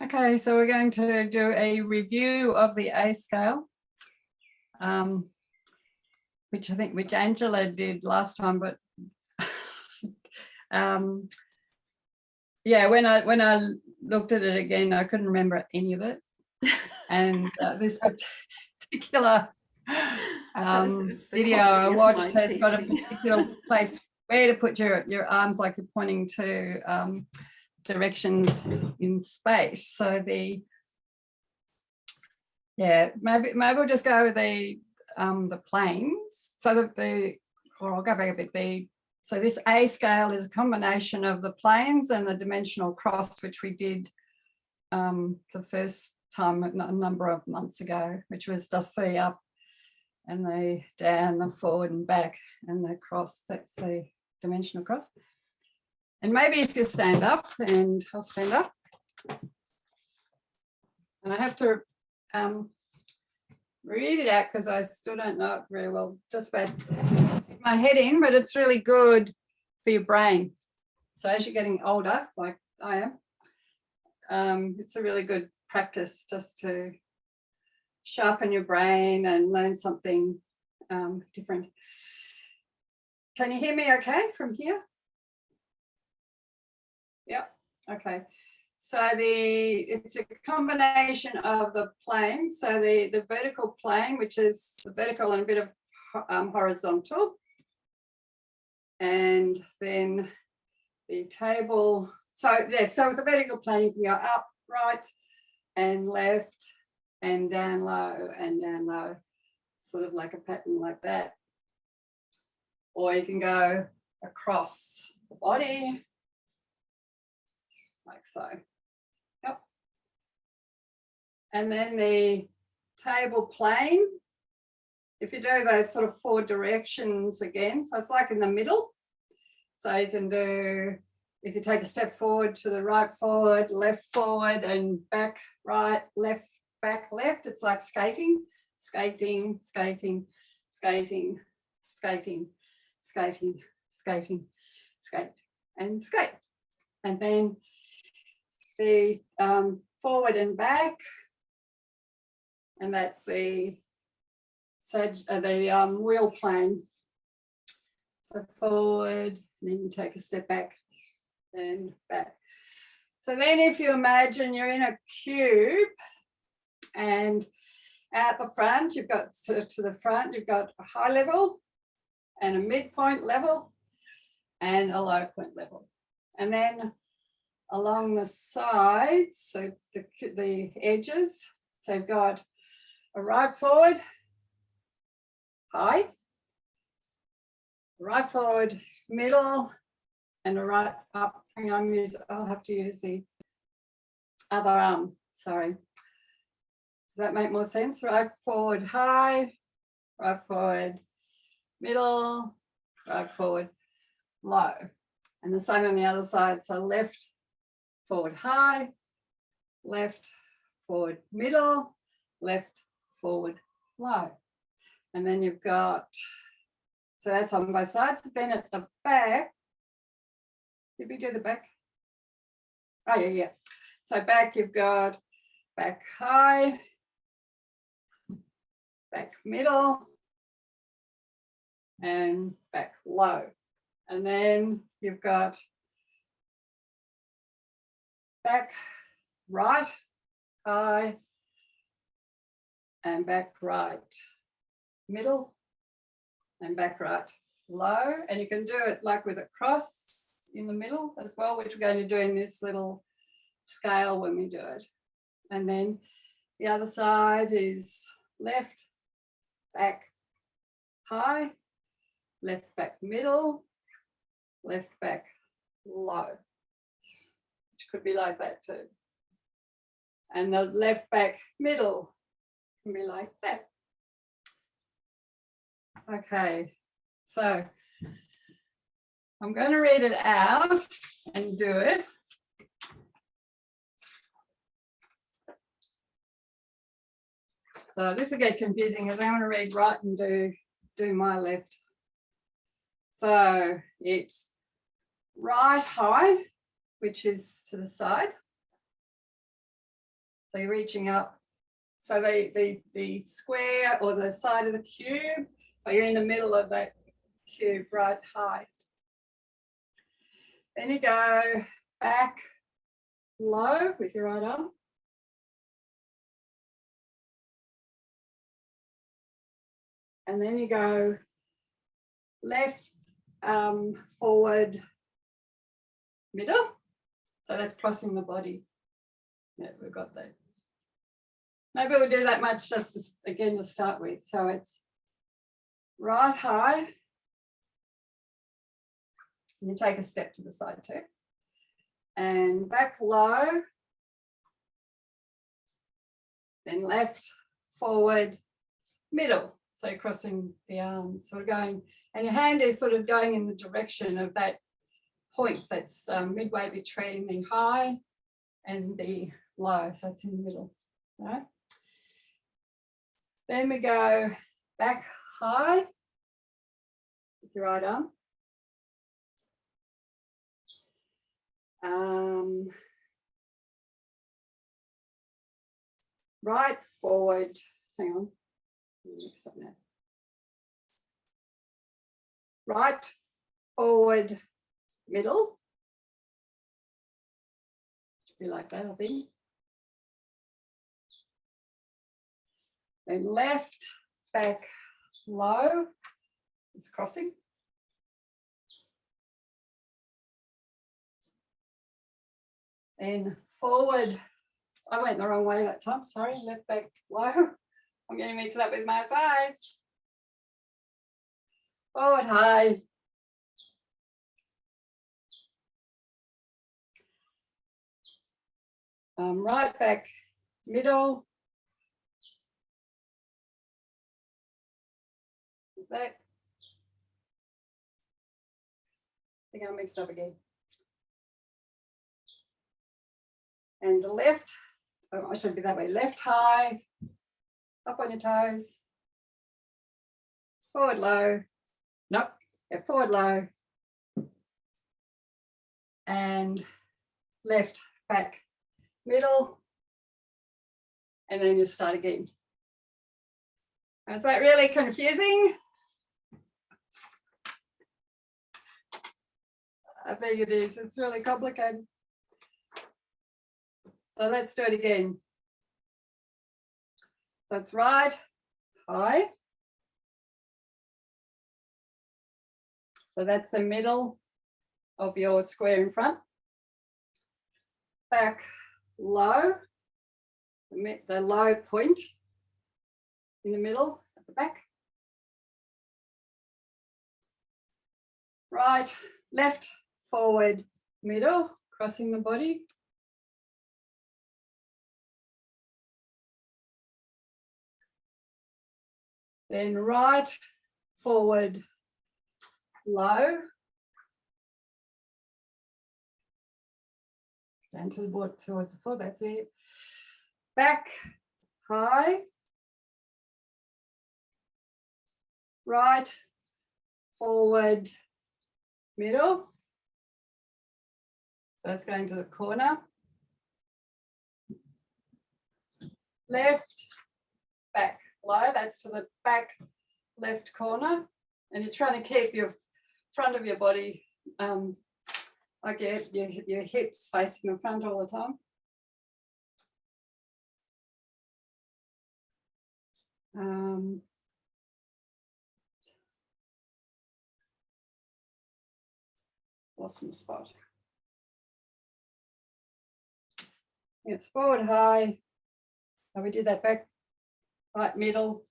Okay, so we're going to do a review of the A scale, which Angela did last time, but yeah, when I looked at it again, I couldn't remember any of it, and this particular video I watched has got a particular place where to put your arms, like you're pointing to directions in space. So maybe we'll just go with the planes. So that or I'll go back a bit. So this A scale is a combination of the planes and the dimensional cross, which we did the first time a number of months ago, which was just the up and the down, the forward and back, and the cross. That's the dimensional cross. And maybe if you stand up, and I'll stand up. And I have to read it out because I still don't know it very well, just about my head in, but it's really good for your brain. So as you're getting older, like I am, it's a really good practice just to sharpen your brain and learn something different. Can you hear me okay from here? Yep, okay. So it's a combination of the planes. So the vertical plane, which is the vertical and a bit of horizontal. And then the table. So with the vertical plane, you can go up, right, and left, and down low, sort of like a pattern like that. Or you can go across the body, like so. Yep. And then the table plane, if you do those sort of 4 directions again, so it's like in the middle. So you can do, if you take a step forward to the right forward, left forward, and back right, left, back left, it's like skating, skating, skating, skating, skating, skating, skating, skate, and skate. And then the forward and back, and that's the wheel plane. So forward, and then you take a step back and back. So then if you imagine you're in a cube, and out the front, you've got to the front, you've got a high level and a midpoint level and a low point level. And then along the sides, so the edges, so you've got a right forward, high, right forward, middle, and a right up. Hang on, I'll have to use the other arm, sorry. Does that make more sense? Right forward, high, right forward, middle, right forward, low. And the same on the other side. So left forward, high, left forward, middle, left forward, low. And then you've got, so that's on both sides. Then at the back, did we do the back? Oh, yeah. So back, you've got back high, back middle, and back low. And then you've got back right, high, and back right, middle, and back right, low. And you can do it like with a cross in the middle as well, which we're going to do in this little scale when we do it. And then the other side is left, back, high, left, back, middle, left, back, low, which could be like that too. And the left, back, middle can be like that. Okay, so I'm going to read it out and do it. So this will get confusing as I want to read right and do my left. So it's right high, which is to the side. So you're reaching up. So the square or the side of the cube, so you're in the middle of that cube, right high. Then you go back low with your right arm. And then you go left, forward, middle. So that's crossing the body. Yeah, we've got that. Maybe we'll do that much just again to start with. So it's right high. You take a step to the side too. And back low. Then left, forward, middle. So you're crossing the arms. So we're going, and your hand is sort of going in the direction of that point that's midway between the high and the low. So it's in the middle. Right? Then we go back high with your right arm. Right, forward, hang on, mixed up now. Right, forward, middle. Should be like that, I think. Then left, back, low, it's crossing. Then forward, I went the wrong way that time, sorry, left, back, low. I'm getting mixed up with my sides. Forward, high. Right, back, middle. Back. I think I mixed up again. And the left, oh, I should be that way, left high, up on your toes, forward low, nope, yeah, forward low, and left, back, middle, and then you start again. Is that really confusing? I think it is, it's really complicated. So let's do it again. So it's right, high. So that's the middle of your square in front. Back low, the low point in the middle at the back. Right, left, forward, middle, crossing the body. Then right, forward, low. Down to the board towards the floor, that's it. Back, high. Right, forward, middle. So that's going to the corner. Left, back, low, that's to the back left corner. And you're trying to keep your front of your body, like your hips facing the front all the time. Lost my spot. It's forward high. So we did that back, right middle.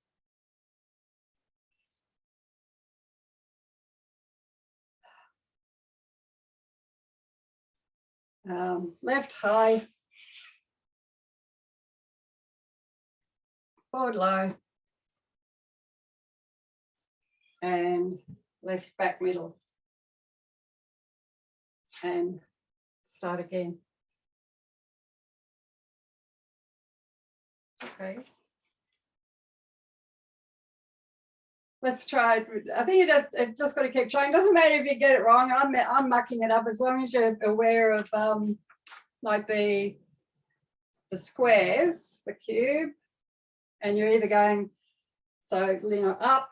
Left high. Forward low. And left back middle. And start again. Okay. Let's try it. I think you just got to keep trying. Doesn't matter if you get it wrong. I'm mucking it up as long as you're aware of like the the squares, the cube, and you're either going, so up.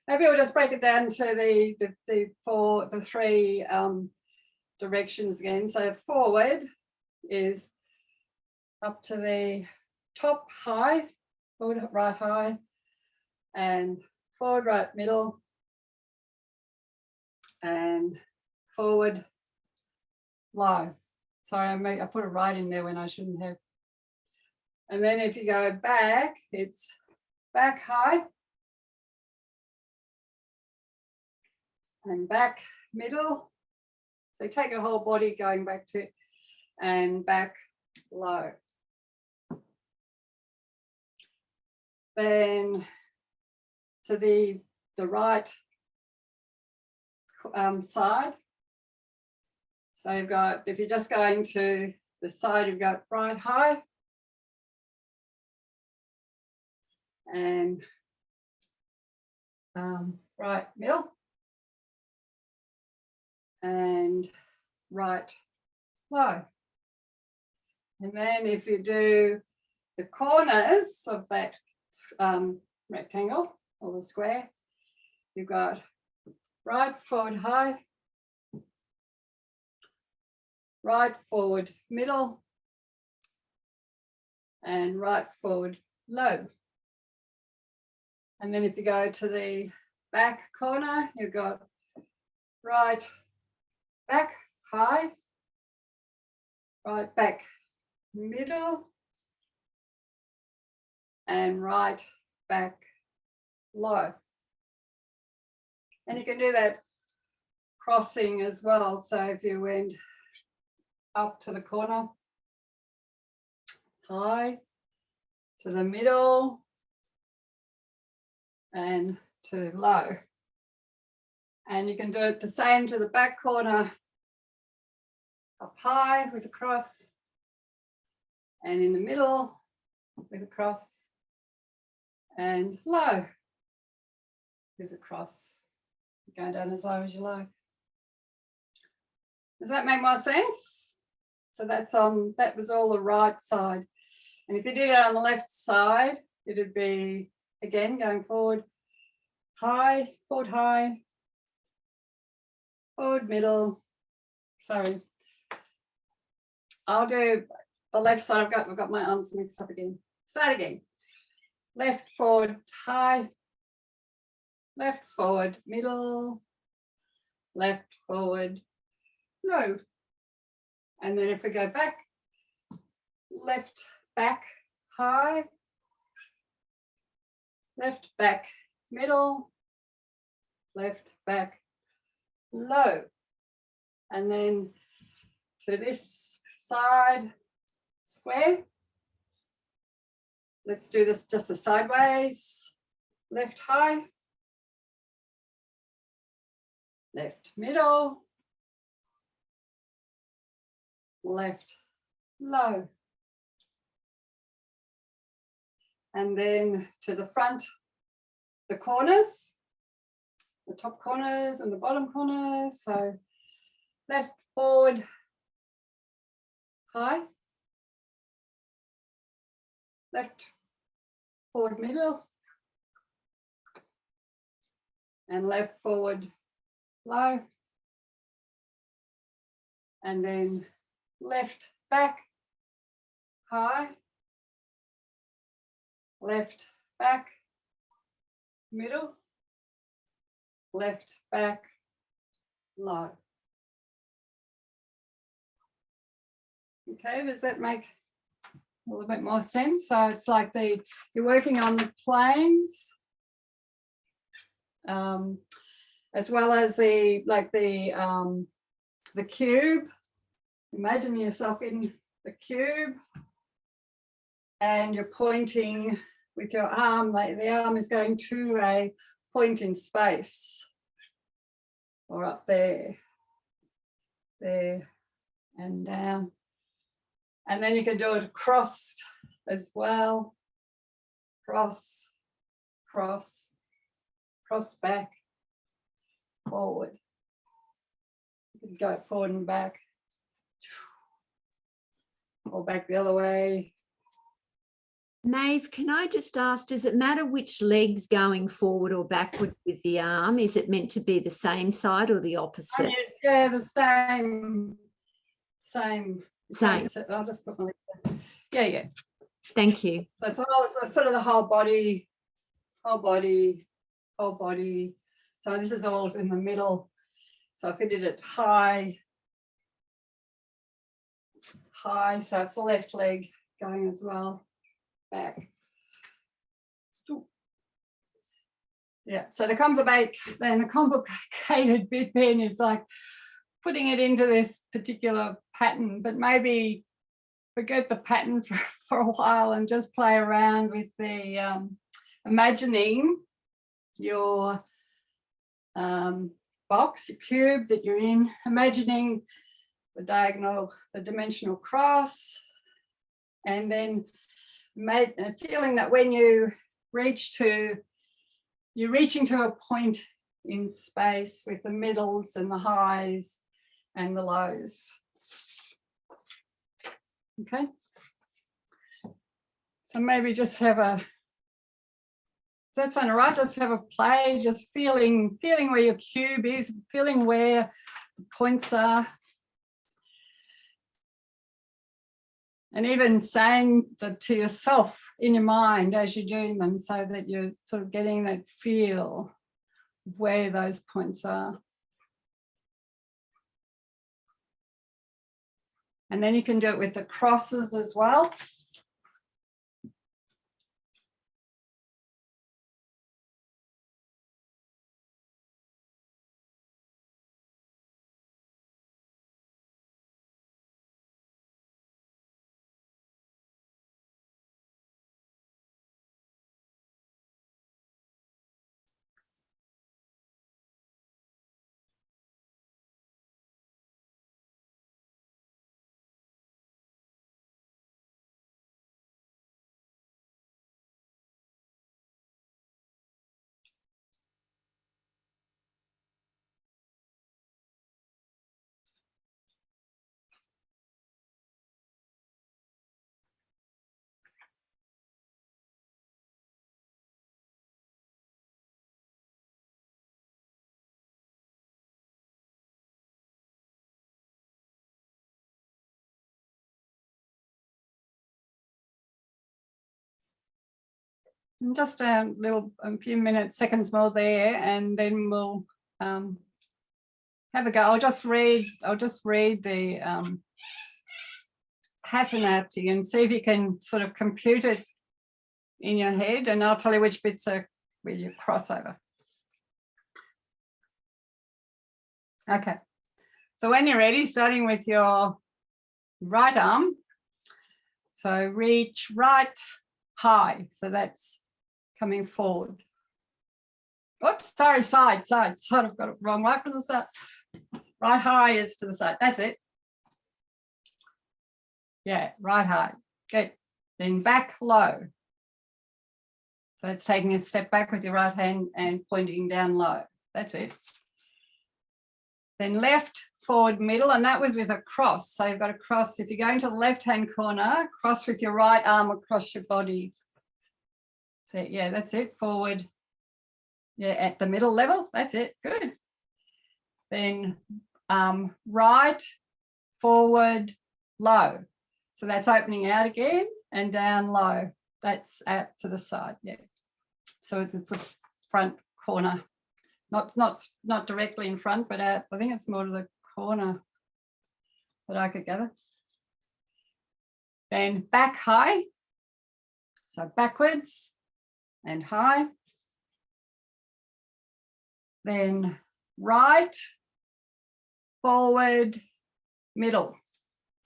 Maybe we'll just break it down to the three directions again. So forward is up to the top high, forward right high, and forward right middle, and forward low. Sorry, I put a right in there when I shouldn't have. And then if you go back, it's back high and back middle. So take your whole body going back to and back low. Then to the right side. So you've got, if you're just going to the side, you've got right high and right middle and right low. And then if you do the corners of that rectangle or the square, you've got right forward high, right forward middle, and right forward low. And then if you go to the back corner, you've got right back high, right back middle, and right back low. And you can do that crossing as well. So if you went up to the corner, high, to the middle, and to low. And you can do it the same to the back corner, up high with a cross, and in the middle with a cross, and low with a cross. Going down as low as you like. Does that make more sense? So that was all the right side. And if you did it on the left side, it'd be again going forward high, forward middle. Sorry. I'll do the left side. I've got my arms mixed up again. Start again. Left forward high, left forward middle, left forward low. And then if we go back, left back high, left back middle, left back low. And then to this side square, let's do this just the sideways. Left high, left middle, left low. And then to the front, the corners, the top corners and the bottom corners. So left forward high, left forward middle, and left forward low, and then left back high, left back middle, left back low. Okay, does that make a little bit more sense? So it's like you're working on the planes, as well as the cube. Imagine yourself in the cube and you're pointing with your arm, like the arm is going to a point in space, or up there, there and down. And then you can do it crossed as well. Cross, cross, cross back, forward. You can go forward and back. or back the other way. Maeve, can I just ask, does it matter which leg's going forward or backward with the arm? Is it meant to be the same side or the opposite? Yes, yeah, the same. I'll just put my leg there. Yeah. Thank you. So it's sort of the whole body. So this is all in the middle. So if I did it high, so it's the left leg going as well, back. Ooh. Yeah, so the complicated bit then is like putting it into this particular pattern, but maybe forget the pattern for a while and just play around with the imagining your box, your cube that you're in, imagining the dimensional cross, and then feeling that when you're reaching to a point in space with the middles and the highs and the lows. Okay. So maybe just have a, if that sound all right, just have a play, just feeling where your cube is, feeling where the points are. And even saying that to yourself in your mind as you're doing them, so that you're sort of getting that feel of where those points are. And then you can do it with the crosses as well. And just a few seconds more there, and then we'll have a go. I'll just read the pattern out to you and see if you can sort of compute it in your head, and I'll tell you which bits are where you cross over. Okay, so when you're ready, starting with your right arm, so reach right high, so that's coming forward. Oops, sorry, side. I've got it wrong right from the start. Right high is to the side. That's it. Yeah, right high. Good. Then back low. So it's taking a step back with your right hand and pointing down low. That's it. Then left, forward, middle, and that was with a cross. So you've got a cross. If you're going to the left-hand corner, cross with your right arm across your body. So yeah, that's it. Forward. Yeah, at the middle level. That's it. Good. Then right, forward, low. So that's opening out again and down low. That's out to the side. Yeah. So it's a front corner. Not directly in front, but out. I think it's more to the corner that I could gather. Then back high. So backwards and high. Then right, forward, middle,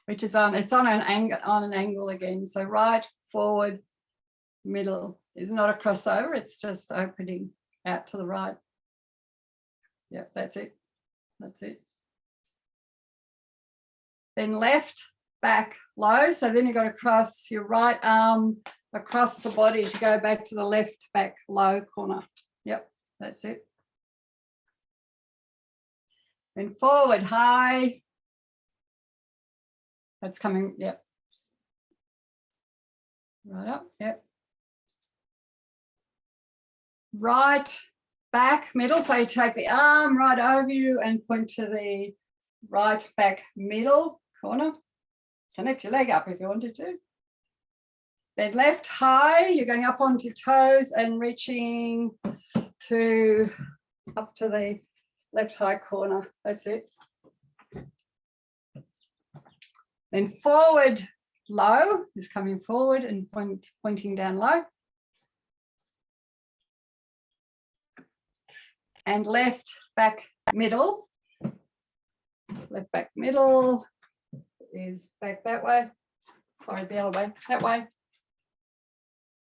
which is on an angle again. So right, forward, middle is not a crossover, it's just opening out to the right. Yeah, that's it. That's it. Then left, back, low. So then you've got to cross your right arm across the body to go back to the left, back, low corner. Yep, that's it. Then forward, high. That's coming, yep. Right up, yep. Right back middle, so you take the arm right over you and point to the right back middle corner. Connect your leg up if you wanted to. Then left high, you're going up onto your toes and reaching to up to the left high corner. That's it. Then forward low is coming forward and pointing down low. And left back middle. Left back middle is back that way. Sorry, the other way, that way.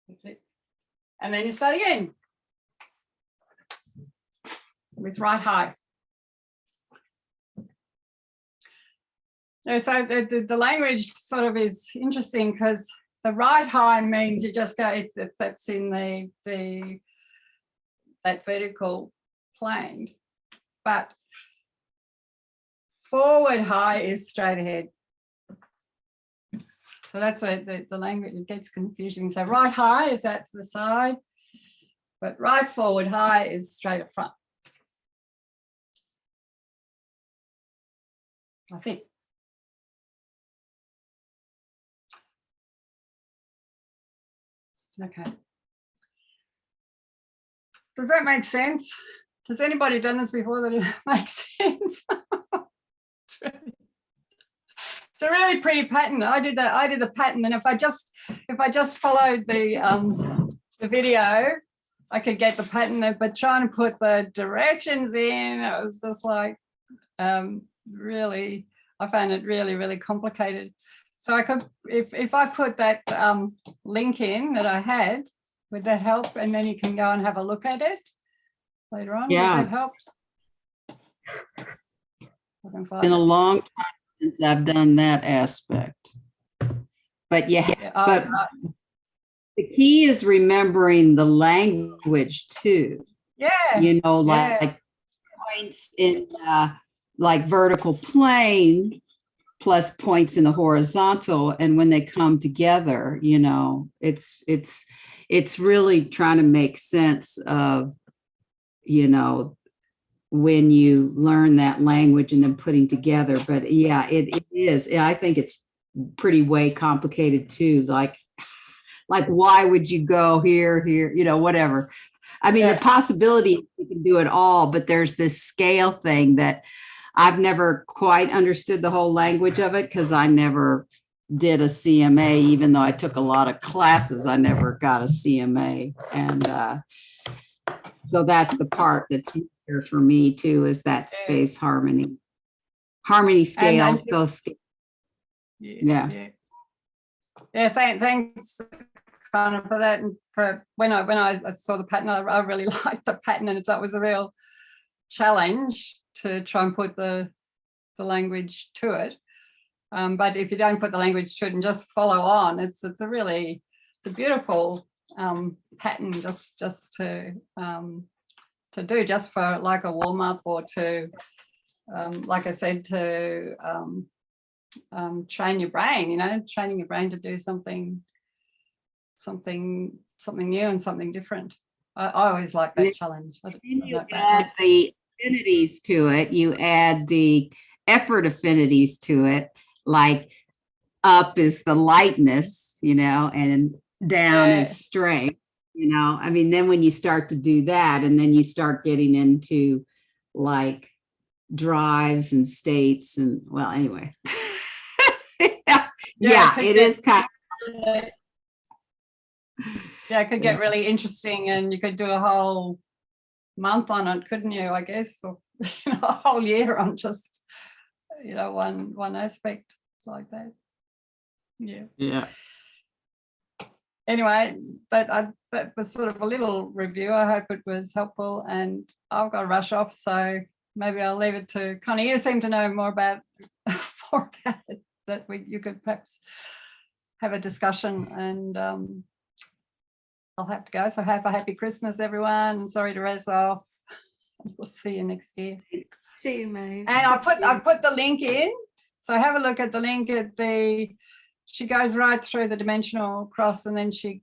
That's it. And then you start again with right high. So the language sort of is interesting because the right high means you just go, that's in that vertical plane, but forward high is straight ahead. So that's where the language, it gets confusing. So right high is out to the side, but right forward high is straight up front. I think. Okay. Does that make sense? Has anybody done this before that it makes sense? It's a really pretty pattern. I did the pattern, and if I just followed the video, I could get the pattern. But trying to put the directions in, it was just like really, I found it really, really complicated. So I could, if I put that link in that I had, would that help? And then you can go and have a look at it later on. Yeah. Would that help? I can find Been a it. long time since I've done that aspect. But yeah, Yeah, but the key is remembering the language too. yeah. You know, Yeah. like points in like vertical plane plus points in the horizontal, and when they come together, you know, it's really trying to make sense of, you know, when you learn that language and then putting together. But yeah, it is. I think it's pretty way complicated too. Like why would you go here, you know, whatever. I mean, Yeah. the possibility you can do it all, but there's this scale thing that I've never quite understood the whole language of it because I never did a CMA, even though I took a lot of classes, I never got a CMA. And so that's the part that's here for me too, is that space harmony scales, those scales. Yeah. Thanks Connor for that, and for when I saw the pattern, I really liked the pattern, and that was a real challenge to try and put the language to it. But if you don't put the language to it and just follow on, it's a beautiful pattern just to do, just for like a warm up, or to like I said, to train your brain, you know, training your brain to do something new and something different. I always like that challenge. Then you add the affinities to it, you add the effort affinities to it, like up is the lightness, you know, and down is strength, you know. I mean, then when you start to do that, and then you start getting into like drives and states, and well, anyway. yeah, it is kind of. Yeah, it could get really interesting, and you could do a whole month on it, couldn't you? I guess, or a whole year on just, you know, one aspect like that. Yeah. Anyway, that was sort of a little review. I hope it was helpful, and I've got to rush off, so maybe I'll leave it to Connie. You seem to know more about it, that you could perhaps have a discussion, and I'll have to go. So have a happy Christmas, everyone. And sorry to razz off. We'll see you next year. See you, Maeve. And I put the link in. So have a look at the link at the she goes right through the dimensional cross, and then she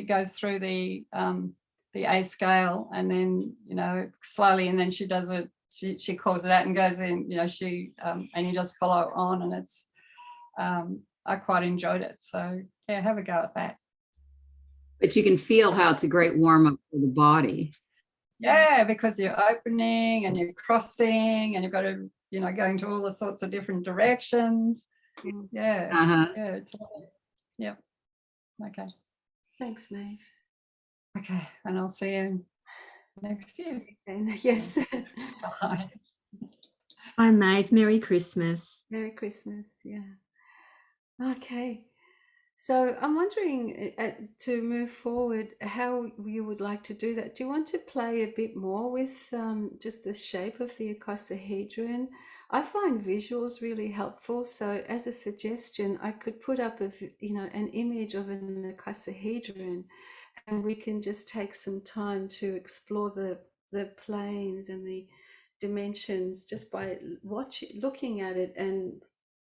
goes through the A scale, and then, you know, slowly, and then she does it. She calls it out and goes in, you know, and you just follow on, and it's, I quite enjoyed it. So yeah, have a go at that. But you can feel how it's a great warm up for the body. Yeah, because you're opening and you're crossing, and you've got to, you know, going to all the sorts of different directions. Yeah, yeah, it's lovely. Yep. Okay. Thanks, Maeve. Okay, and I'll see you next year. And yes. Bye. Hi, Maeve. Merry Christmas. Merry Christmas. Yeah. Okay. So I'm wondering, to move forward, how you would like to do that. Do you want to play a bit more with just the shape of the icosahedron? I find visuals really helpful. So as a suggestion, I could put up an image of an icosahedron, and we can just take some time to explore the planes and the dimensions just by looking at it, and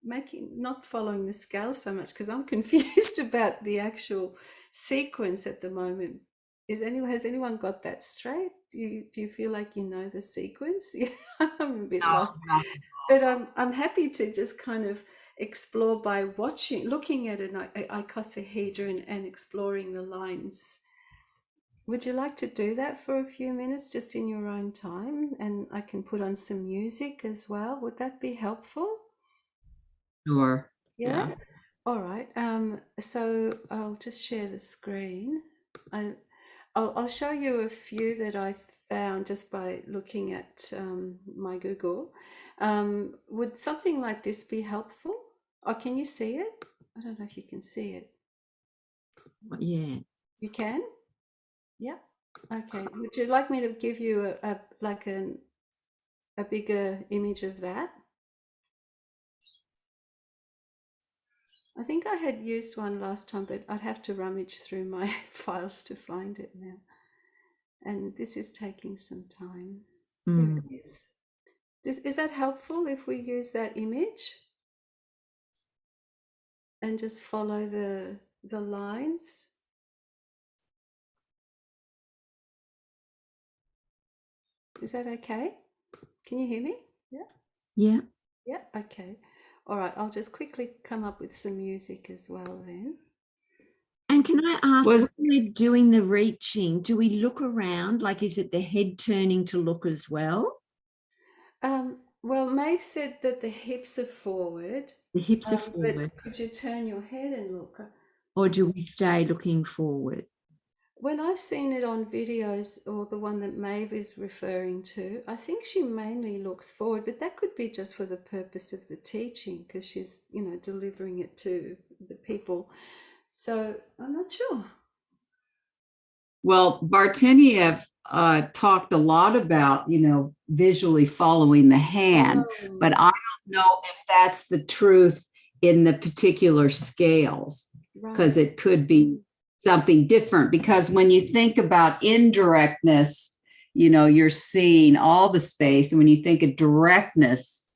not following the scale so much, because I'm confused about the actual sequence at the moment. Has anyone got that straight? Do you feel like you know the sequence? Yeah, I'm a bit lost. But I'm happy to just kind of explore by looking at an icosahedron and exploring the lines. Would you like to do that for a few minutes just in your own time? And I can put on some music as well. Would that be helpful? Sure. Yeah. All right. So I'll just share the screen. I'll show you a few that I found just by looking at my Google. Would something like this be helpful? Or can you see it? I don't know if you can see it. Yeah. You can? Yeah. Okay. Would you like me to give you a bigger image of that? I think I had used one last time, but I'd have to rummage through my files to find it now. And this is taking some time. There it is. Is that helpful if we use that image and just follow the lines? Is that okay? Can you hear me? Yeah. Yeah. Yeah. Okay. All right. I'll just quickly come up with some music as well then. And can I ask, when we're doing the reaching, do we look around? Like, is it the head turning to look as well? Well, Maeve said that the hips are forward. The hips are forward. But could you turn your head and look? Or do we stay looking forward? When I've seen it on videos, or the one that Maeve is referring to, I think she mainly looks forward, but that could be just for the purpose of the teaching, because she's, delivering it to the people. So I'm not sure. Well, Barteniev talked a lot about, visually following the hand, but I don't know if that's the truth in the particular scales, because it could be something different. Because when you think about indirectness, you're seeing all the space. And when you think of directness,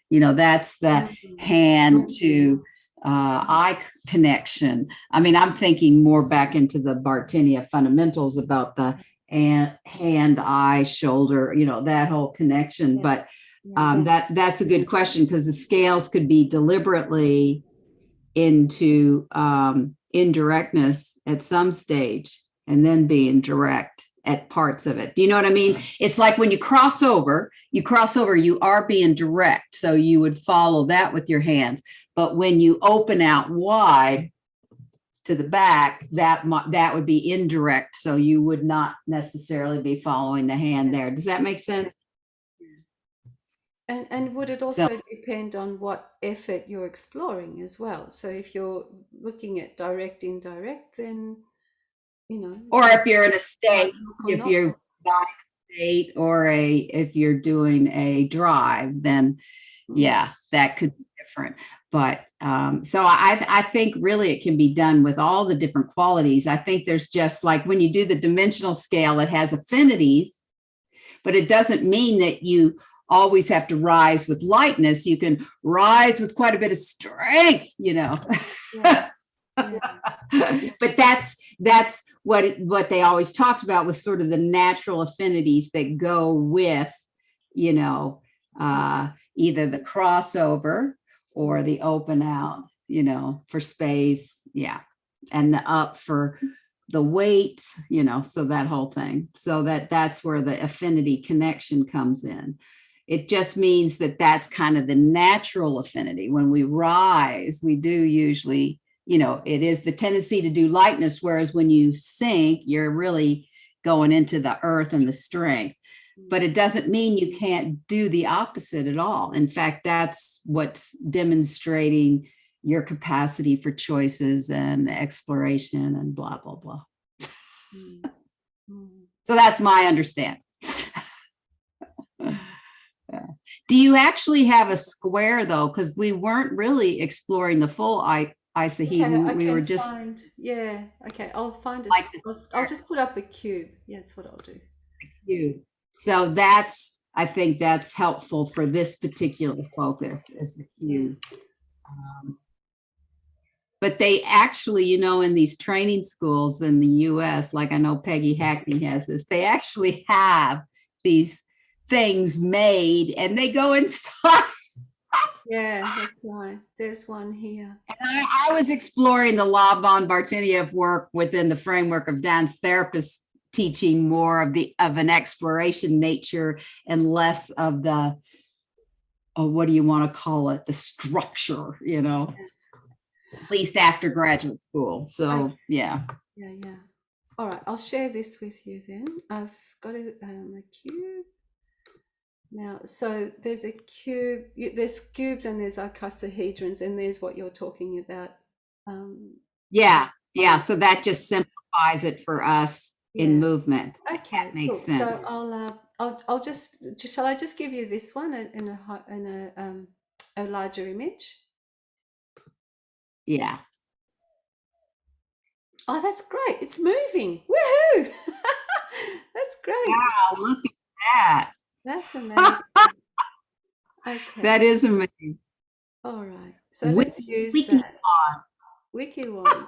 that's the hand to eye connection. I mean, I'm thinking more back into the Barteniev fundamentals about the hand, eye, shoulder, that whole connection. But that's a good question, because the scales could be deliberately into indirectness at some stage and then being direct at parts of it. Do you know what I mean? It's like when you cross over, you are being direct. So you would follow that with your hands. But when you open out wide to the back, that would be indirect. So you would not necessarily be following the hand there. Does that make sense? And would it also depend on what effort you're exploring as well? So if you're looking at direct, indirect, then, or if you're in a state, if you're buying a state, or if you're doing a drive, then that could be different. But so I think really it can be done with all the different qualities. I think there's just like when you do the dimensional scale, it has affinities, but it doesn't mean that you always have to rise with lightness. You can rise with quite a bit of strength, Yeah. Yeah. But that's what they always talked about, was sort of the natural affinities that go with, either the crossover or the open out, for space. Yeah. And the up for the weight, so that whole thing. So that's where the affinity connection comes in. It just means that that's kind of the natural affinity. When we rise, we do usually, it is the tendency to do lightness, whereas when you sink, you're really going into the earth and the strength. But it doesn't mean you can't do the opposite at all. In fact, that's what's demonstrating your capacity for choices and exploration and blah, blah, blah. Mm. Mm. So that's my understanding. Do you actually have a square though? Because we weren't really exploring the full icosahedron. Okay, We were just yeah, okay, I'll find like the I'll square just put up a cube. Yeah, that's what I'll do. cube. So I think that's helpful for this particular focus, is the cube. But they actually, in these training schools in the US, like I know Peggy Hackney has this, they actually have these things made and they go inside. Yeah, that's right. There's one here. And I was exploring the Laban Barteniev work within the framework of dance therapists, teaching more of an exploration nature and less of the, what do you want to call it, the structure, at least after graduate school. So yeah. Yeah. All right, I'll share this with you then. I've got a cube. Now, so there's a cube, there's cubes and there's icosahedrons, and there's what you're talking about. Yeah. So that just simplifies it for us in movement. Okay, that makes cool. sense. So I'll just shall I just give you this one in a larger image? Yeah. Oh, that's great. It's moving. Woohoo! That's great. Wow, look at that. That's amazing. Okay. That is amazing. All right. So let's use that. WikiWand.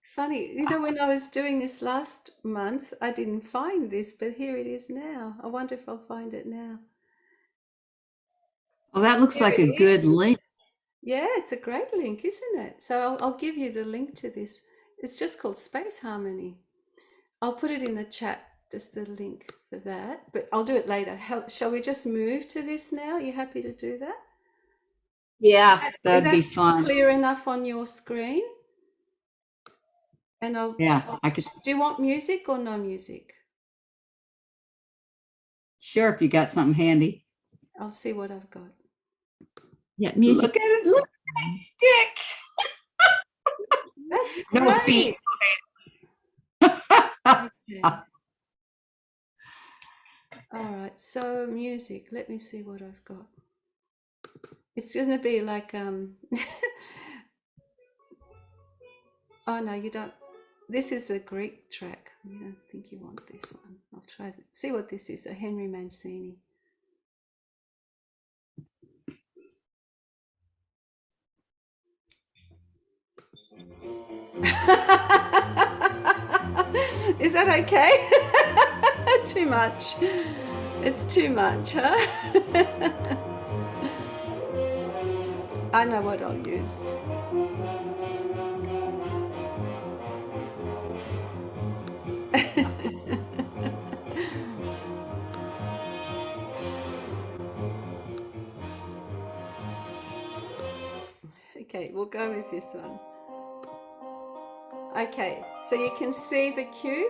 Funny, when I was doing this last month, I didn't find this, but here it is now. I wonder if I'll find it now. Well, that looks Here like it a good is. link. Yeah, it's a great link, isn't it? So I'll give you the link to this. It's just called Space Harmony. I'll put it in the chat, just the link for that, but I'll do it later. Shall we just move to this now? Are you happy to do that? Yeah, Is that'd that be fun. clear enough on your screen? And I could. do you want music or no music? Sure, if you got something handy. I'll see what I've got. Yeah, music. Look at it. Look at that stick. That's No great. feet. Okay. All right, so music. Let me see what I've got. It's going to be like oh no, you don't. This is a Greek track. I don't think you want this one. I'll try see what this is. A Henry Mancini. Is that okay? Too much. It's too much, huh? I know what I'll use. Okay, we'll go with this one. Okay, so you can see the cube.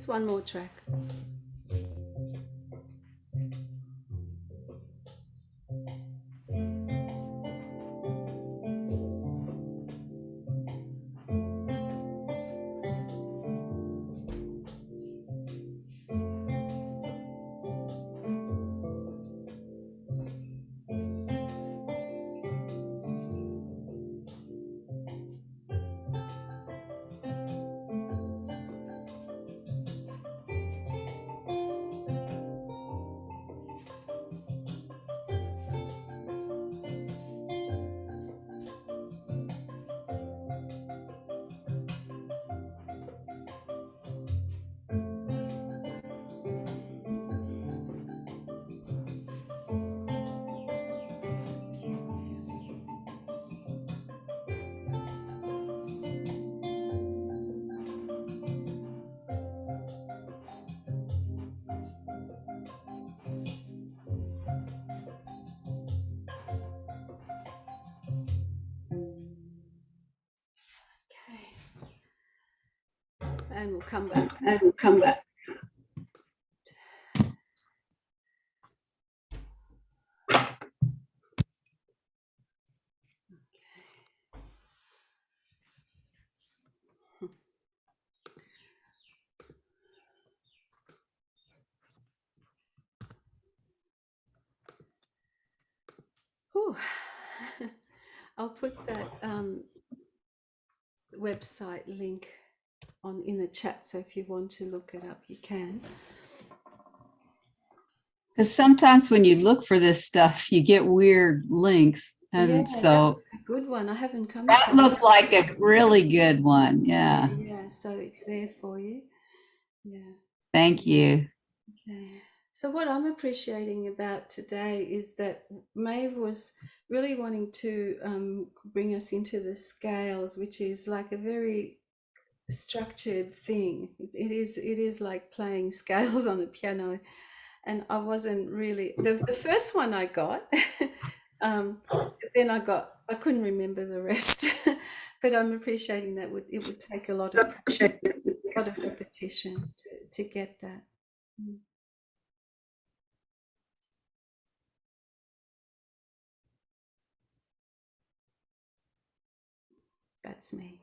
Just one more track. Okay. And we'll come back. Whew. I'll put that website link on in the chat, so if you want to look it up, you can. Because sometimes when you look for this stuff, you get weird links. And Yeah, so that's a good one. I haven't come that across looked like a really good one. Yeah. Yeah, so it's there for you. Yeah. Thank you. Okay. So what I'm appreciating about today is that Maeve was really wanting to bring us into the scales, which is like a very structured thing. It is like playing scales on a piano, and I wasn't really the first one I got. Then I couldn't remember the rest, but I'm appreciating that it would take a lot of practice, a lot of repetition to get that. Mm. That's me.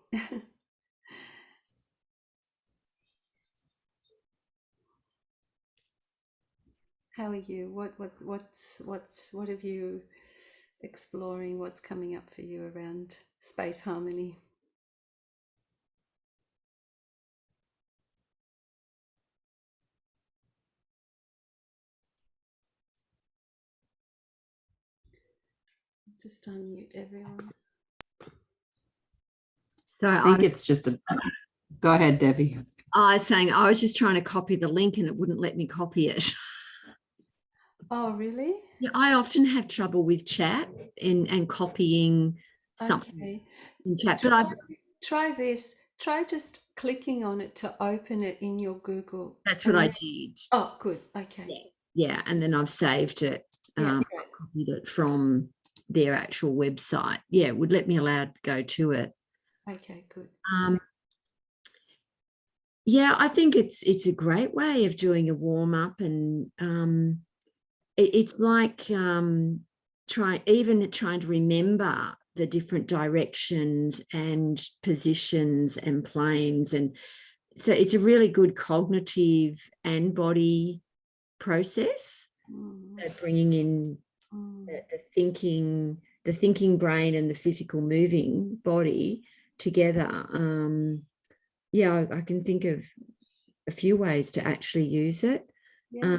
How are you? What have you exploring? What's coming up for you around space harmony? Just unmute everyone. So I think it's just a, go ahead, Debbie. I was saying I was just trying to copy the link and it wouldn't let me copy it. Oh, really? Yeah, I often have trouble with chat and copying something Okay. in chat, but Try this. Try just clicking on it to open it in your Google. that's what I did. Oh, good. Okay. Yeah, and then I've saved it, Yeah, copied it from their actual website. Yeah, it would let me allow to go to it. okay, good. Yeah, I think it's a great way of doing a warm up, and it's like trying to remember the different directions and positions and planes, and so it's a really good cognitive and body process. Bringing in the thinking brain and the physical moving body together. Yeah, I can think of a few ways to actually use it. Yeah.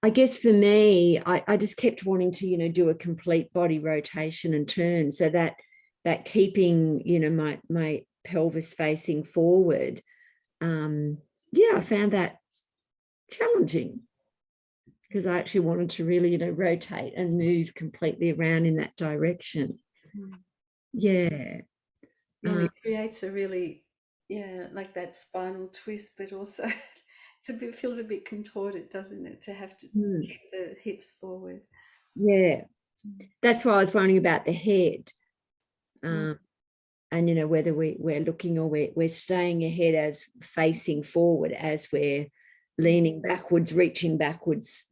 I guess for me, I just kept wanting to, do a complete body rotation and turn, so that keeping, my pelvis facing forward. Yeah, I found that challenging because I actually wanted to really, rotate and move completely around in that direction. Yeah. Yeah, it creates a really, like that spinal twist, but also feels a bit contorted, doesn't it, to have to keep the hips forward. Yeah. That's why I was wondering about the head. and whether we're looking or we're staying ahead as facing forward as we're leaning backwards, reaching backwards.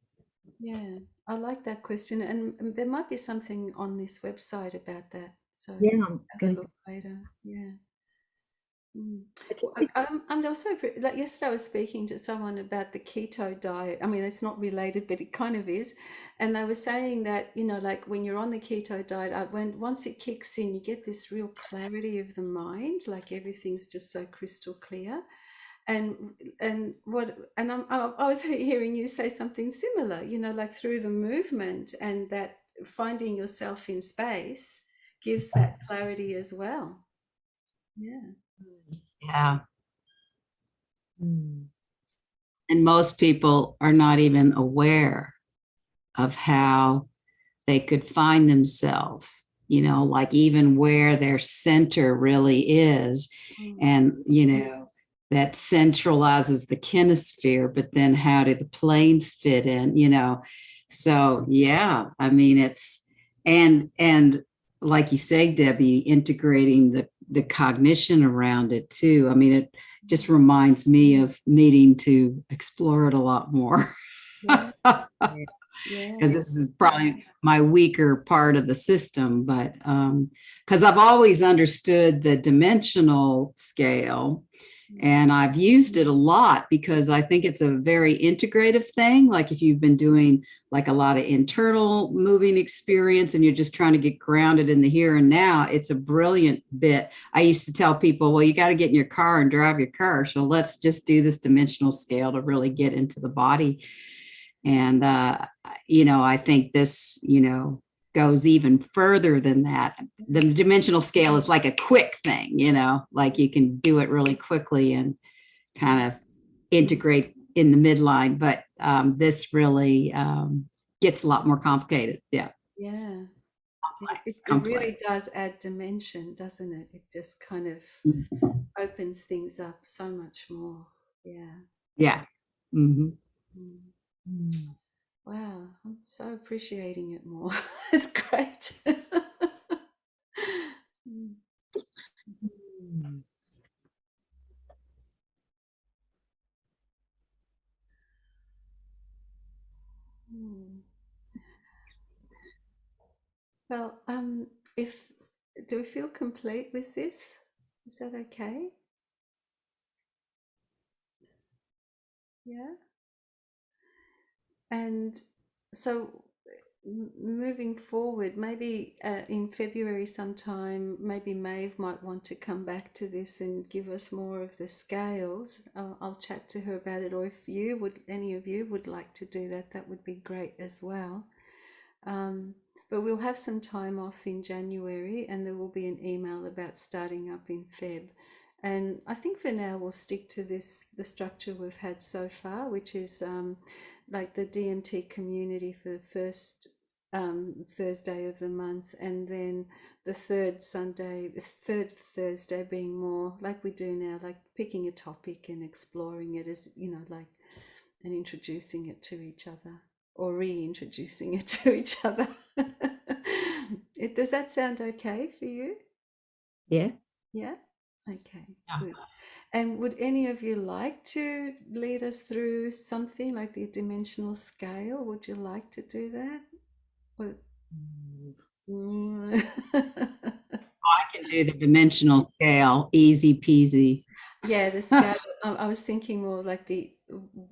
Yeah, I like that question, and there might be something on this website about that. So Yeah, I'm have a going look later. Yeah. Mm. to. I'm also like yesterday I was speaking to someone about the keto diet. I mean, it's not related, but it kind of is. And they were saying that, like when you're on the keto diet, once it kicks in, you get this real clarity of the mind, like everything's just so crystal clear. I was hearing you say something similar, like through the movement, and that finding yourself in space gives that clarity as well. Yeah. Yeah. Mm. And most people are not even aware of how they could find themselves, like even where their center really is. Mm. And, that centralizes the kinesphere, but then how do the planes fit in? So, yeah, I mean, and like you say, Debbie, integrating the cognition around it too. I mean, it just reminds me of needing to explore it a lot more. Yeah. Because Yeah. this is probably my weaker part of the system, but because I've always understood the dimensional scale, and I've used it a lot because I think it's a very integrative thing. Like if you've been doing like a lot of internal moving experience and you're just trying to get grounded in the here and now, it's a brilliant bit. I used to tell people, well, you got to get in your car and drive your car. So let's just do this dimensional scale to really get into the body. And, I think this, goes even further than that. The dimensional scale is like a quick thing, like you can do it really quickly and kind of integrate in the midline. But this really gets a lot more complicated. Yeah. Yeah. It Complex. really does add dimension, doesn't it? It just kind of opens things up so much more. Yeah. Yeah. Mm-hmm. Mm. Mm. Wow, I'm so appreciating it more. It's great. Mm. Mm. Mm. Well, if do we feel complete with this? Is that okay? Yeah. And so moving forward, maybe in February sometime, maybe Maeve might want to come back to this and give us more of the scales. I'll chat to her about it, or if any of you would like to do that, that would be great as well. But we'll have some time off in January, and there will be an email about starting up in Feb. And I think for now we'll stick to the structure we've had so far, which is like the DMT community for the first Thursday of the month, and then the third Thursday being more like we do now, like picking a topic and exploring it as, like, and introducing it to each other, or reintroducing it to each other. Does that sound okay for you? Yeah. Yeah? Okay, Yeah. good. And would any of you like to lead us through something like the dimensional scale? Would you like to do that? I can do the dimensional scale, easy peasy. Yeah, the scale. I was thinking more like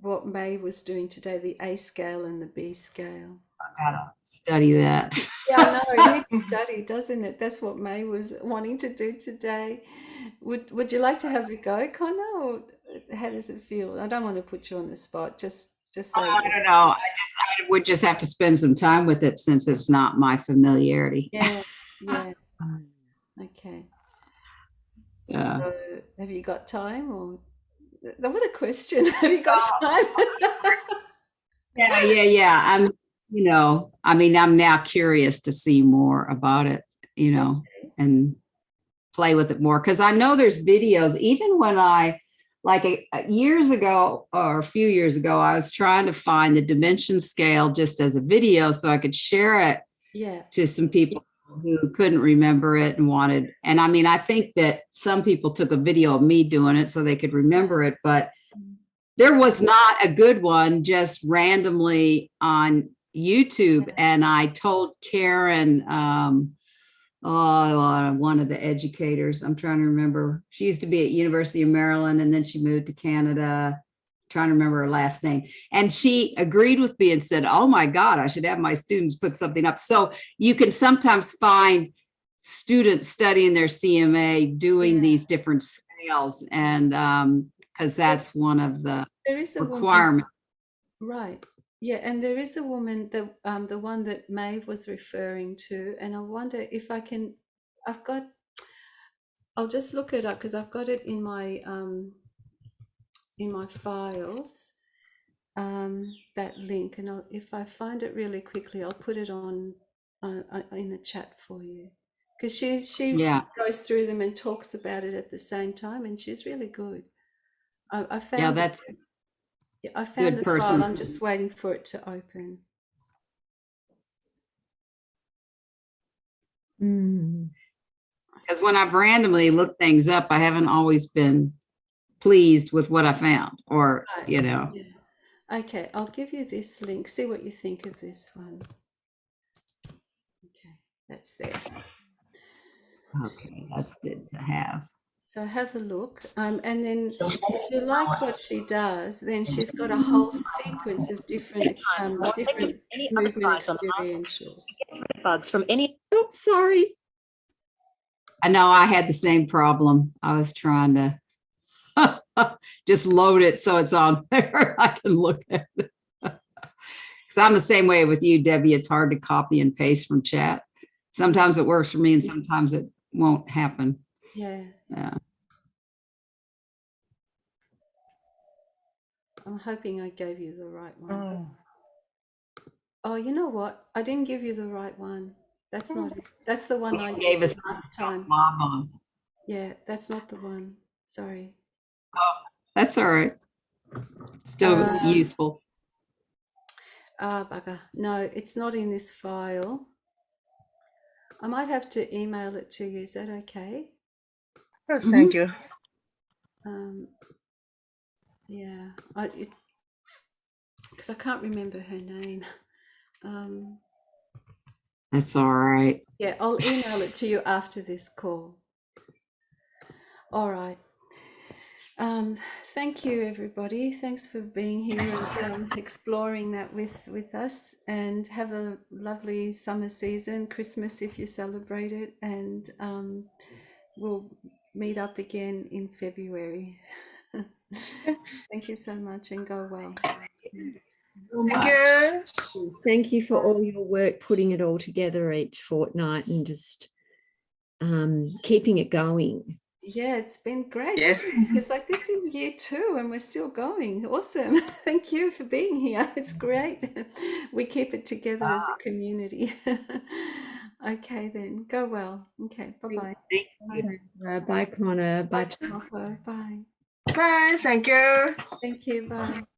what Maeve was doing today, the A scale and the B scale. Gotta study that. Yeah, I know, it needs study, doesn't it? That's what May was wanting to do today. Would you like to have a go, Connor, or how does it feel? I don't want to put you on the spot. Just say I don't know. I would just have to spend some time with it since it's not my familiarity. Yeah, yeah. Okay. Yeah. So, have you got time, or what a question? Have you got time? Yeah. I'm now curious to see more about it, Okay. and play with it more. Cause I know there's videos, even when I, like years ago or a few years ago, I was trying to find the dimension scale just as a video so I could share it Yeah. to some people who couldn't remember it and wanted, and I mean, I think that some people took a video of me doing it so they could remember it, but there was not a good one just randomly on YouTube. And I told Karen, one of the educators, I'm trying to remember. She used to be at University of Maryland and then she moved to Canada. Trying to remember her last name. And she agreed with me and said, oh my God, I should have my students put something up. So you can sometimes find students studying their CMA doing these different scales. And because that's one of the There is a requirements. woman, right? Yeah, and there is a woman, the one that Maeve was referring to, and I wonder if I can. I'll just look it up because I've got it in my files. That link, and if I find it really quickly, I'll put it on in the chat for you. Because she goes through them and talks about it at the same time, and she's really good. I found that's I found good the person. file. I'm just waiting for it to open. Because when I've randomly looked things up, I haven't always been pleased with what I found, or Right. you know. Yeah. Okay, I'll give you this link. See what you think of this one. Okay, that's there. Okay, that's good to have. So have a look, and then if you like what she does, then she's got a whole sequence of different movement experientials. Bugs from any. Oh, sorry. I know I had the same problem. I was trying to just load it so it's on there. I can look at it. Because I'm the same way with you, Debbie. It's hard to copy and paste from chat. Sometimes it works for me and sometimes it won't happen. Yeah. I'm hoping I gave you the right one. Oh, you know what? I didn't give you the right one. That's not it. That's the one I Gave us used last time. Yeah, that's not the one. Sorry. Oh, that's all right. Still useful. Bugger. No, it's not in this file. I might have to email it to you. Is that okay? Oh, thank you. Yeah, because I can't remember her name. That's all right. Yeah, I'll email it to you after this call. All right. Thank you, everybody. Thanks for being here and exploring that with us. And have a lovely summer season, Christmas if you celebrate it. And we'll meet up again in February. Thank you so much and go well. Thank you. Thank you for all your work putting it all together each fortnight and just keeping it going. Yeah, it's been great. Yes. It's like this is year 2 and we're still going. Awesome. Thank you for being here. It's great. We keep it together as a community. Okay, then. Go well. Okay, bye-bye. Bye, Connor. Bye. Bye. Bye. Bye. Thank you. Thank you. Bye.